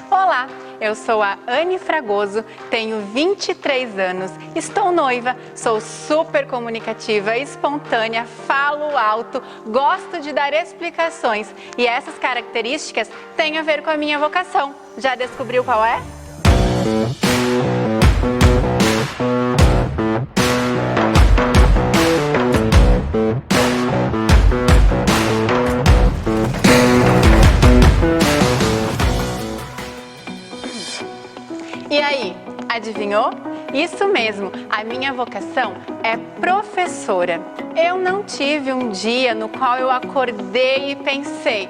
Olá, eu sou a Anne Fragoso, tenho 23 anos, estou noiva, sou super comunicativa, espontânea, falo alto, gosto de dar explicações e essas características têm a ver com a minha vocação. Já descobriu qual é? E aí, adivinhou? Isso mesmo, a minha vocação é professora. Eu não tive um dia no qual eu acordei e pensei,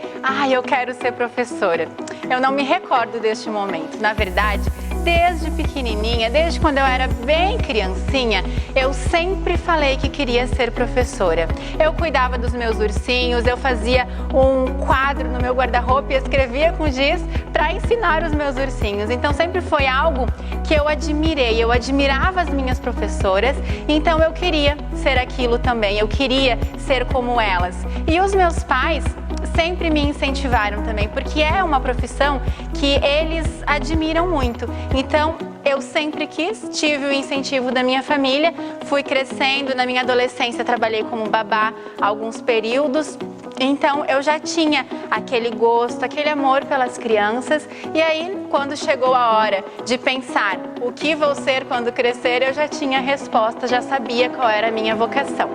eu quero ser professora. Eu não me recordo deste momento. Na verdade, desde pequenininha, desde quando eu era bem criancinha, eu sempre falei que queria ser professora. Eu cuidava dos meus ursinhos, eu fazia um quadro no meu guarda-roupa e escrevia com giz para ensinar os meus ursinhos. Então sempre foi algo que eu admirei, eu admirava as minhas professoras, então eu queria ser aquilo também, eu queria ser como elas. E os meus pais sempre me incentivaram também, porque é uma profissão que eles admiram muito. Então, eu sempre quis, tive o incentivo da minha família, fui crescendo, na minha adolescência trabalhei como babá alguns períodos, então eu já tinha aquele gosto, aquele amor pelas crianças, e aí quando chegou a hora de pensar o que vou ser quando crescer, eu já tinha a resposta, já sabia qual era a minha vocação.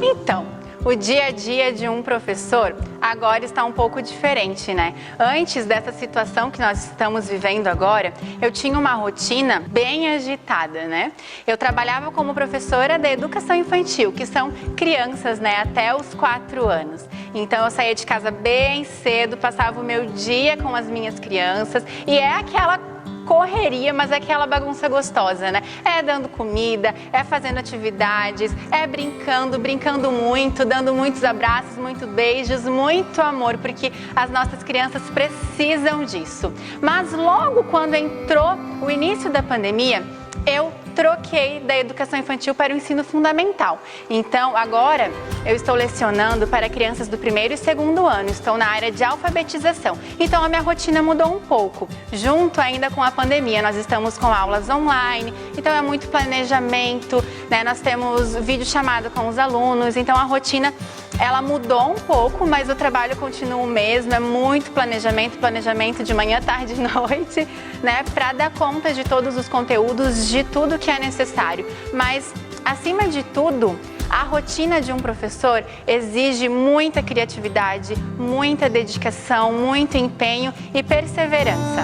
Então, o dia a dia de um professor agora está um pouco diferente, né? Antes dessa situação que nós estamos vivendo agora, eu tinha uma rotina bem agitada, né? Eu trabalhava como professora de educação infantil, que são crianças, né, até os 4 anos. Então eu saía de casa bem cedo, passava o meu dia com as minhas crianças e é aquela correria, mas é aquela bagunça gostosa, né? É dando comida, é fazendo atividades, é brincando muito, dando muitos abraços, muitos beijos, muito amor, porque as nossas crianças precisam disso. Mas logo quando entrou o início da pandemia, eu troquei da educação infantil para o ensino fundamental. Então, agora eu estou lecionando para crianças do 1º e 2º ano, estou na área de alfabetização. Então, a minha rotina mudou um pouco, junto ainda com a pandemia. Nós estamos com aulas online, então é muito planejamento, né? Nós temos videochamada com os alunos, então a rotina ela mudou um pouco, mas o trabalho continua o mesmo, é muito planejamento de manhã, tarde e noite, né? Para dar conta de todos os conteúdos, de tudo que é necessário. Mas, acima de tudo, a rotina de um professor exige muita criatividade, muita dedicação, muito empenho e perseverança.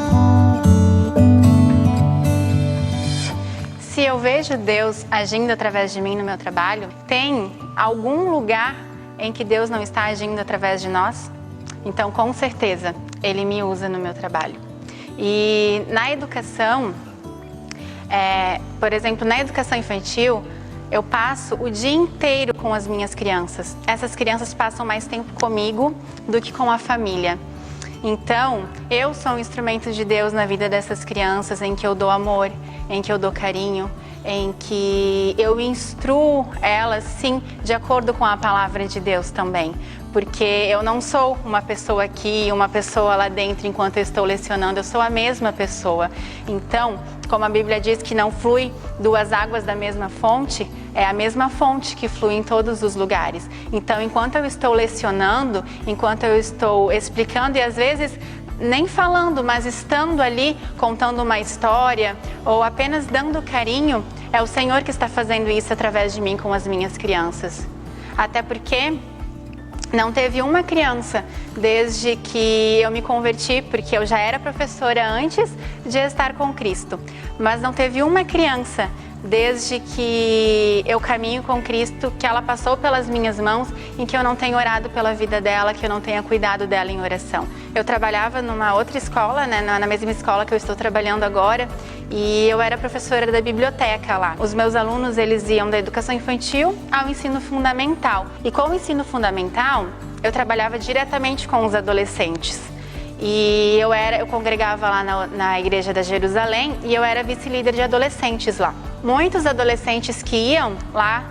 Se eu vejo Deus agindo através de mim no meu trabalho, tem algum lugar em que Deus não está agindo através de nós? Então, com certeza, Ele me usa no meu trabalho. E na educação, por exemplo, na educação infantil, eu passo o dia inteiro com as minhas crianças. Essas crianças passam mais tempo comigo do que com a família. Então, eu sou um instrumento de Deus na vida dessas crianças, em que eu dou amor, em que eu dou carinho, em que eu instruo elas, sim, de acordo com a palavra de Deus também. Porque eu não sou uma pessoa aqui e uma pessoa lá dentro enquanto eu estou lecionando, eu sou a mesma pessoa. Então, como a Bíblia diz que não flui 2 águas da mesma fonte, é a mesma fonte que flui em todos os lugares. Então, enquanto eu estou lecionando, enquanto eu estou explicando e às vezes nem falando, mas estando ali contando uma história ou apenas dando carinho, é o Senhor que está fazendo isso através de mim com as minhas crianças. Até porque não teve uma criança desde que eu me converti, porque eu já era professora antes de estar com Cristo, mas não teve uma criança desde que eu caminho com Cristo, que ela passou pelas minhas mãos, em que eu não tenho orado pela vida dela, que eu não tenha cuidado dela em oração. Eu trabalhava numa outra escola, né, na mesma escola que eu estou trabalhando agora, e eu era professora da biblioteca lá. Os meus alunos, eles iam da educação infantil ao ensino fundamental. E com o ensino fundamental, eu trabalhava diretamente com os adolescentes. E eu congregava lá na igreja da Jerusalém e eu era vice-líder de adolescentes lá. Muitos adolescentes que iam lá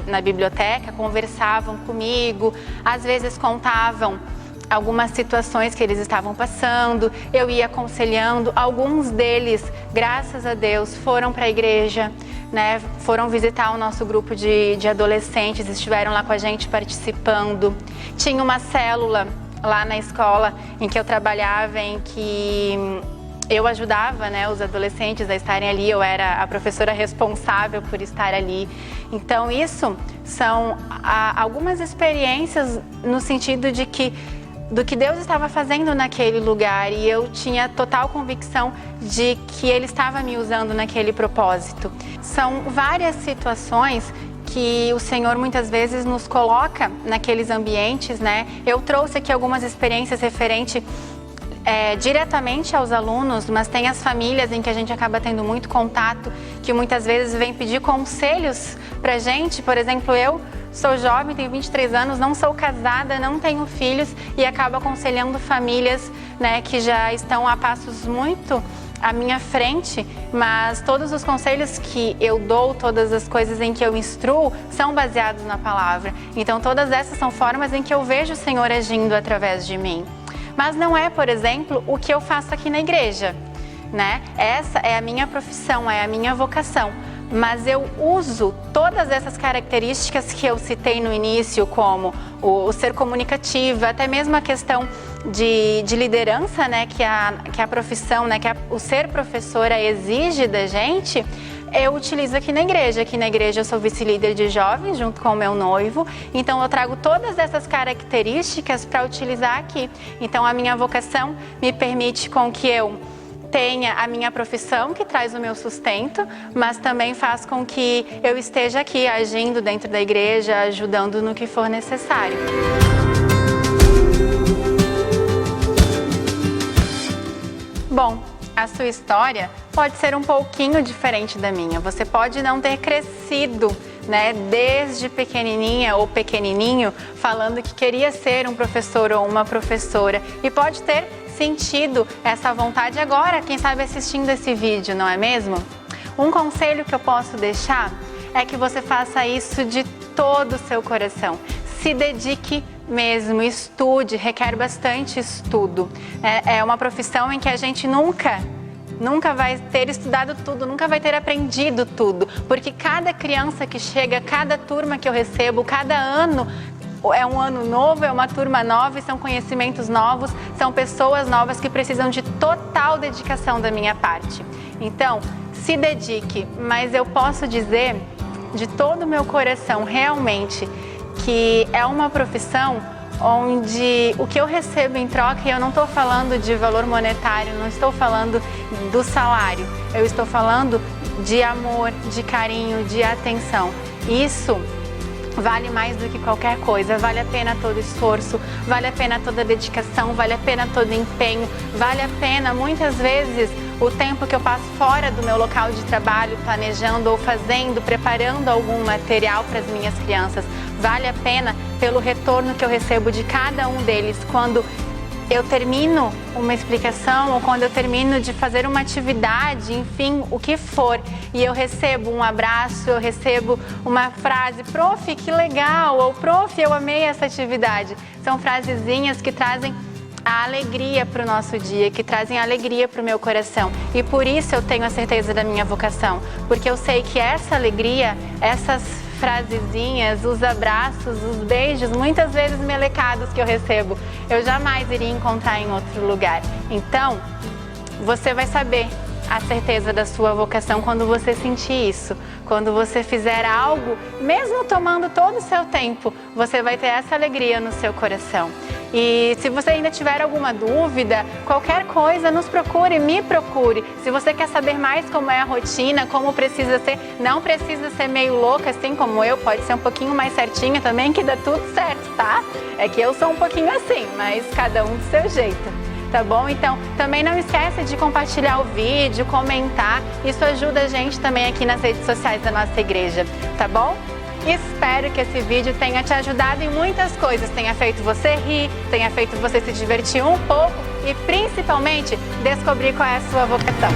na biblioteca conversavam comigo, às vezes contavam algumas situações que eles estavam passando, eu ia aconselhando. Alguns deles, graças a Deus, foram para a igreja, né? Foram visitar o nosso grupo de adolescentes, estiveram lá com a gente participando. Tinha uma célula lá na escola em que eu trabalhava, em que eu ajudava, né, os adolescentes a estarem ali, eu era a professora responsável por estar ali. Então isso são algumas experiências no sentido de que do que Deus estava fazendo naquele lugar, e eu tinha total convicção de que Ele estava me usando naquele propósito. São várias situações que o Senhor muitas vezes nos coloca naqueles ambientes, né? Eu trouxe aqui algumas experiências referente diretamente aos alunos, mas tem as famílias em que a gente acaba tendo muito contato, que muitas vezes vem pedir conselhos pra gente. Por exemplo, eu sou jovem, tenho 23 anos, não sou casada, não tenho filhos e acabo aconselhando famílias, né, que já estão a passos muito à minha frente, mas todos os conselhos que eu dou, todas as coisas em que eu instruo, são baseados na palavra. Então todas essas são formas em que eu vejo o Senhor agindo através de mim. Mas não é, por exemplo, o que eu faço aqui na igreja, né? Essa é a minha profissão, é a minha vocação. Mas eu uso todas essas características que eu citei no início, como o ser comunicativa, até mesmo a questão de liderança, né? Que a profissão, né? O ser professora exige da gente. Eu utilizo aqui na igreja. Aqui na igreja eu sou vice-líder de jovens junto com o meu noivo. Então eu trago todas essas características para utilizar aqui. Então a minha vocação me permite com que eu tenha a minha profissão que traz o meu sustento, mas também faz com que eu esteja aqui agindo dentro da igreja, ajudando no que for necessário. Bom, a sua história pode ser um pouquinho diferente da minha. Você pode não ter crescido, né, desde pequenininha ou pequenininho, falando que queria ser um professor ou uma professora, e pode ter sentido essa vontade agora, quem sabe assistindo esse vídeo, não é mesmo? Um conselho que eu posso deixar é que você faça isso de todo o seu coração. Se dedique mesmo, estude, requer bastante estudo. É uma profissão em que a gente nunca vai ter estudado tudo, nunca vai ter aprendido tudo, porque cada criança que chega, cada turma que eu recebo, cada ano é um ano novo, é uma turma nova, e são conhecimentos novos, são pessoas novas que precisam de total dedicação da minha parte. Então, se dedique, mas eu posso dizer de todo o meu coração, realmente, que é uma profissão onde o que eu recebo em troca, e eu não estou falando de valor monetário, não estou falando do salário, eu estou falando de amor, de carinho, de atenção. Isso vale mais do que qualquer coisa, vale a pena todo esforço, vale a pena toda dedicação, vale a pena todo empenho, vale a pena muitas vezes o tempo que eu passo fora do meu local de trabalho, planejando ou fazendo, preparando algum material para as minhas crianças. Vale a pena pelo retorno que eu recebo de cada um deles quando eu termino uma explicação ou quando eu termino de fazer uma atividade, enfim, o que for, e eu recebo um abraço, eu recebo uma frase: prof, que legal, ou prof, eu amei essa atividade. São frasezinhas que trazem a alegria para o nosso dia, que trazem alegria para o meu coração. E por isso eu tenho a certeza da minha vocação, porque eu sei que essa alegria, essas frasezinhas, os abraços, os beijos, muitas vezes melecados que eu recebo, eu jamais iria encontrar em outro lugar. Então, você vai saber a certeza da sua vocação quando você sentir isso. Quando você fizer algo, mesmo tomando todo o seu tempo, você vai ter essa alegria no seu coração. E se você ainda tiver alguma dúvida, qualquer coisa, nos procure, me procure. Se você quer saber mais como é a rotina, como precisa ser, não precisa ser meio louca assim como eu, pode ser um pouquinho mais certinha também, que dá tudo certo, tá? É que eu sou um pouquinho assim, mas cada um do seu jeito. Tá bom? Então, também não esqueça de compartilhar o vídeo, comentar. Isso ajuda a gente também aqui nas redes sociais da nossa igreja, tá bom? Espero que esse vídeo tenha te ajudado em muitas coisas, tenha feito você rir, tenha feito você se divertir um pouco e, principalmente, descobrir qual é a sua vocação.